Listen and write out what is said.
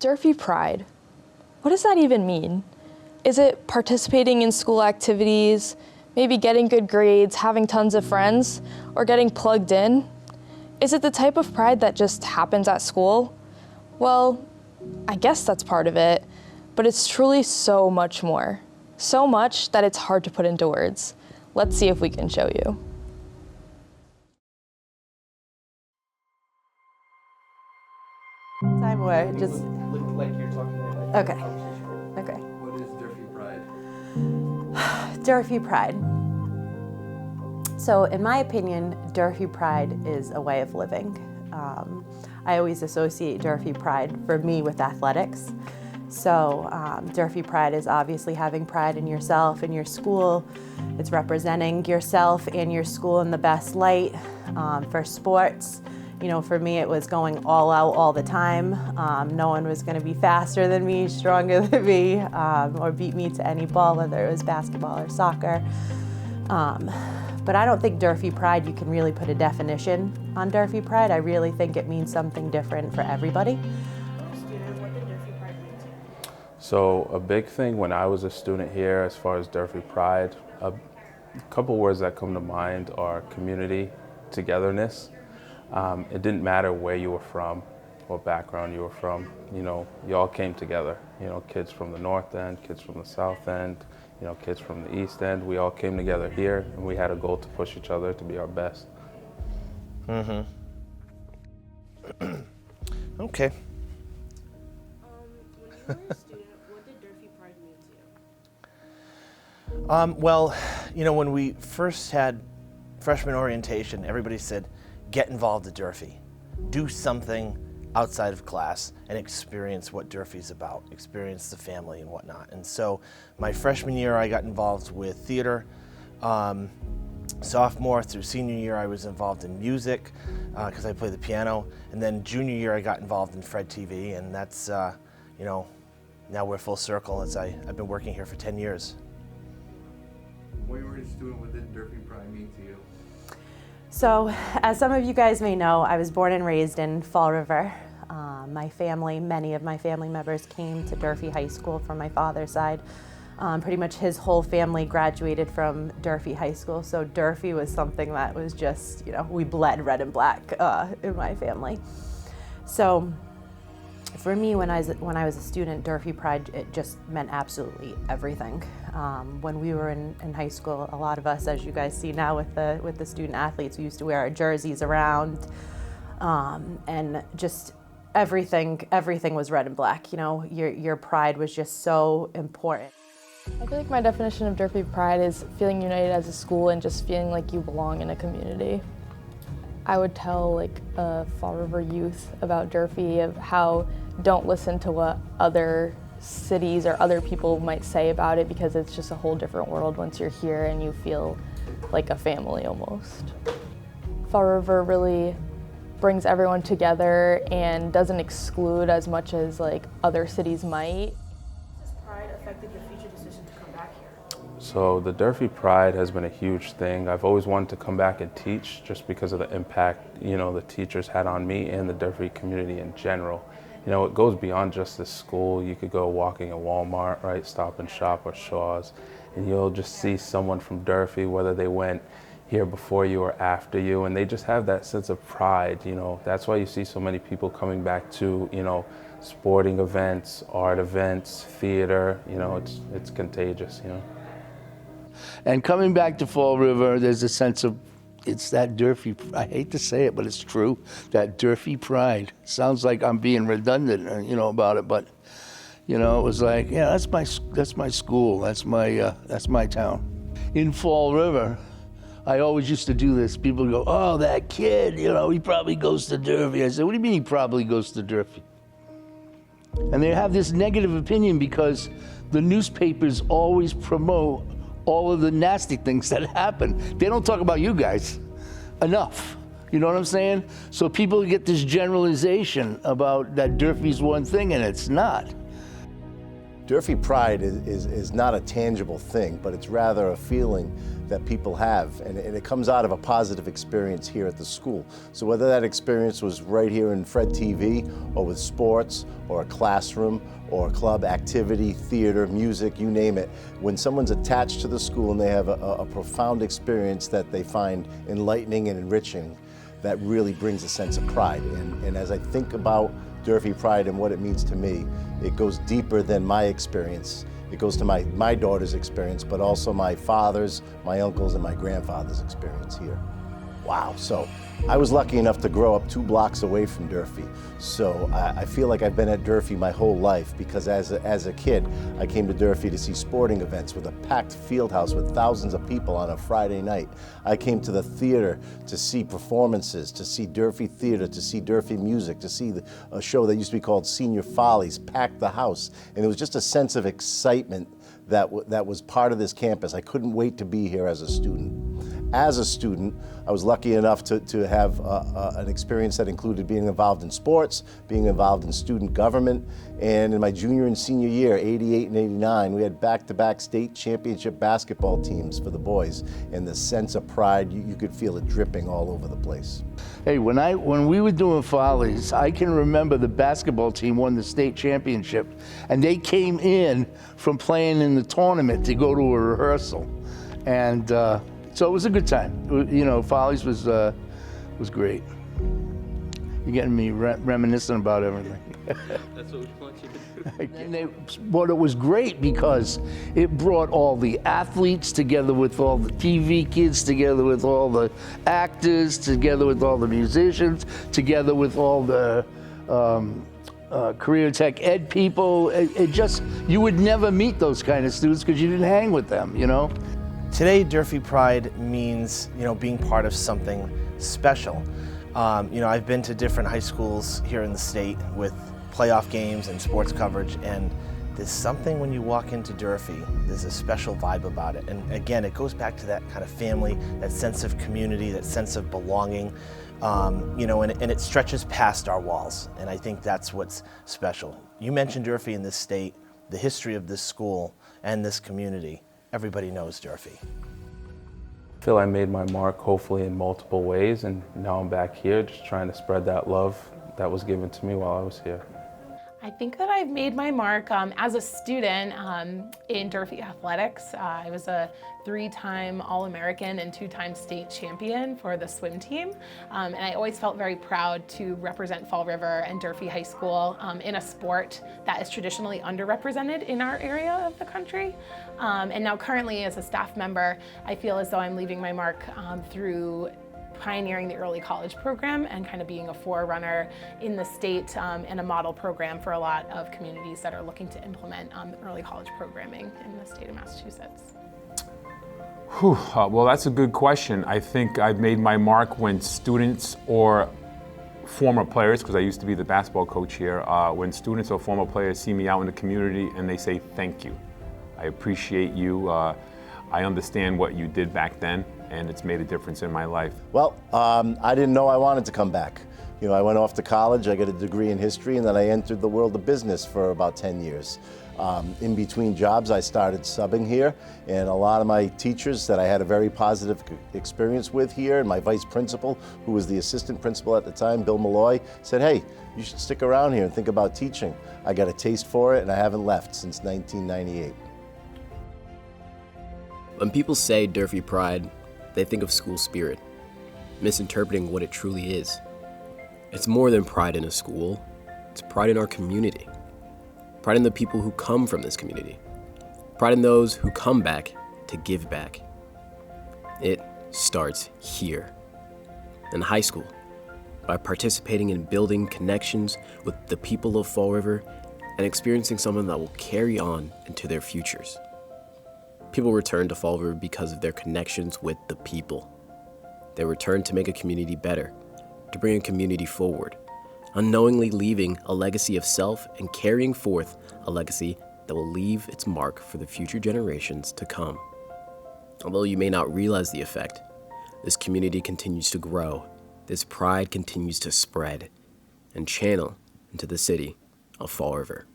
Durfee Pride. What does that even mean? Is it participating in school activities, maybe getting good grades, having tons of friends, or getting plugged in? Is it the type of pride that just happens at school? Well, I guess that's part of it, but it's truly so much more. So much that it's hard to put into words. Let's see if we can show you. Time where just like you're talking about. Okay. Okay. What is Durfee Pride? Durfee Pride. So in my opinion, Durfee Pride is a way of living. I always associate Durfee Pride for me with athletics. So Durfee Pride is obviously having pride in yourself and your school. It's representing yourself and your school in the best light. For sports, you know, for me it was going all out all the time. No one was going to be faster than me, stronger than me, or beat me to any ball, whether it was basketball or soccer. But I don't think Durfee Pride, you can really put a definition on Durfee Pride. I really think it means something different for everybody. So a big thing when I was a student here as far as Durfee Pride, a couple words that come to mind are community, togetherness. It didn't matter where you were from, what background you were from, you know, you all came together. You know, kids from the north end, kids from the south end, you know, kids from the east end, we all came together here and we had a goal to push each other to be our best. Mm-hmm. Okay. When you were a student, what did Durfee Pride mean to you? Well, you know, when we first had freshman orientation, everybody said, get involved at Durfee. Do something outside of class and experience what Durfee's about, experience the family and whatnot. And so my freshman year, I got involved with theater. Sophomore through senior year, I was involved in music because I play the piano. And then junior year, I got involved in Fred TV, and that's, you know, now we're full circle as I've been working here for 10 years. When you were a student, what did Durfee Pride mean to you? So, as some of you guys may know, I was born and raised in Fall River. My family, many of my family members came to Durfee High School from my father's side. Pretty much his whole family graduated from Durfee High School, so Durfee was something that was just, you know, we bled red and black in my family. So, for me, when I was a student, Durfee Pride, it just meant absolutely everything. When we were in high school, a lot of us, as you guys see now with the student athletes, we used to wear our jerseys around, and just everything was red and black. You know, your pride was just so important. I feel like my definition of Durfee Pride is feeling united as a school and just feeling like you belong in a community. I would tell like Fall River youth about Durfee, of how don't listen to what other cities or other people might say about it, because it's just a whole different world once you're here and you feel like a family almost. Fall River really brings everyone together and doesn't exclude as much as like other cities might. Has Pride affected your future decision to come back here? So the Durfee Pride has been a huge thing. I've always wanted to come back and teach just because of the impact, you know, the teachers had on me and the Durfee community in general. You know, it goes beyond just the school. You could go walking in Walmart, right, Stop and Shop or Shaw's, and you'll just see someone from Durfee, whether they went here before you or after you, and they just have that sense of pride, you know. That's why you see so many people coming back to, you know, sporting events, art events, theater, you know, it's contagious, you know. And coming back to Fall River, there's a sense of, it's that Durfee, I hate to say it, but it's true, that Durfee pride. Sounds like I'm being redundant, you know, about it, but, you know, it was like, yeah, that's my school, that's my town. In Fall River, I always used to do this. People go, oh, that kid, you know, he probably goes to Durfee. I said, what do you mean he probably goes to Durfee? And they have this negative opinion because the newspapers always promote all of the nasty things that happen. They don't talk about you guys enough. You know what I'm saying? So people get this generalization about that Durfee's one thing, and it's not. Durfee Pride is not a tangible thing, but it's rather a feeling that people have, and it comes out of a positive experience here at the school. So whether that experience was right here in Fred TV, or with sports, or a classroom, or a club activity, theater, music, you name it, when someone's attached to the school and they have a profound experience that they find enlightening and enriching, that really brings a sense of pride. And as I think about Durfee Pride and what it means to me, it goes deeper than my experience. It goes to my daughter's experience, but also my father's, my uncle's, and my grandfather's experience here. Wow, so I was lucky enough to grow up 2 blocks away from Durfee. So I feel like I've been at Durfee my whole life, because as a kid, I came to Durfee to see sporting events with a packed field house with thousands of people on a Friday night. I came to the theater to see performances, to see Durfee theater, to see Durfee music, to see a show that used to be called Senior Follies, packed the house. And it was just a sense of excitement that was part of this campus. I couldn't wait to be here as a student. As a student, I was lucky enough to have an experience that included being involved in sports, being involved in student government, and in my junior and senior year, 88 and 89, we had back-to-back state championship basketball teams for the boys, and the sense of pride, you could feel it dripping all over the place. Hey, when we were doing Follies, I can remember the basketball team won the state championship, and they came in from playing in the tournament to go to a rehearsal, and so it was a good time. You know, Follies was great. You're getting me reminiscent about everything. That's what we want you to do. And but it was great because it brought all the athletes together with all the TV kids, together with all the actors, together with all the musicians, together with all the career tech ed people. It just, you would never meet those kind of students because you didn't hang with them, you know? Today, Durfee Pride means, being part of something special. I've been to different high schools here in the state with playoff games and sports coverage, and there's something when you walk into Durfee, there's a special vibe about it. And again, it goes back to that kind of family, that sense of community, that sense of belonging, and it stretches past our walls. And I think that's what's special. You mentioned Durfee in this state, the history of this school and this community. Everybody knows Durfee. I feel I made my mark hopefully in multiple ways, and now I'm back here just trying to spread that love that was given to me while I was here. I think that I've made my mark as a student in Durfee athletics. I was a 3-time All-American and 2-time state champion for the swim team. And I always felt very proud to represent Fall River and Durfee High School in a sport that is traditionally underrepresented in our area of the country. And now currently as a staff member, I feel as though I'm leaving my mark through pioneering the early college program and kind of being a forerunner in the state and a model program for a lot of communities that are looking to implement early college programming in the state of Massachusetts. Well, that's a good question. I think I've made my mark when students or former players, because I used to be the basketball coach here, when students or former players see me out in the community and they say, "Thank you. I appreciate you. I understand what you did back then, and it's made a difference in my life." Well, I didn't know I wanted to come back. I went off to college, I got a degree in history, and then I entered the world of business for about 10 years. In between jobs, I started subbing here, and a lot of my teachers that I had a very positive experience with here, and my vice principal, who was the assistant principal at the time, Bill Malloy, said, "Hey, you should stick around here and think about teaching." I got a taste for it, and I haven't left since 1998. When people say Durfee Pride, they think of school spirit, misinterpreting what it truly is. It's more than pride in a school, it's pride in our community. Pride in the people who come from this community. Pride in those who come back to give back. It starts here, in high school, by participating in building connections with the people of Fall River and experiencing something that will carry on into their futures. People return to Fall River because of their connections with the people. They return to make a community better, to bring a community forward, unknowingly leaving a legacy of self and carrying forth a legacy that will leave its mark for the future generations to come. Although you may not realize the effect, this community continues to grow, this pride continues to spread and channel into the city of Fall River.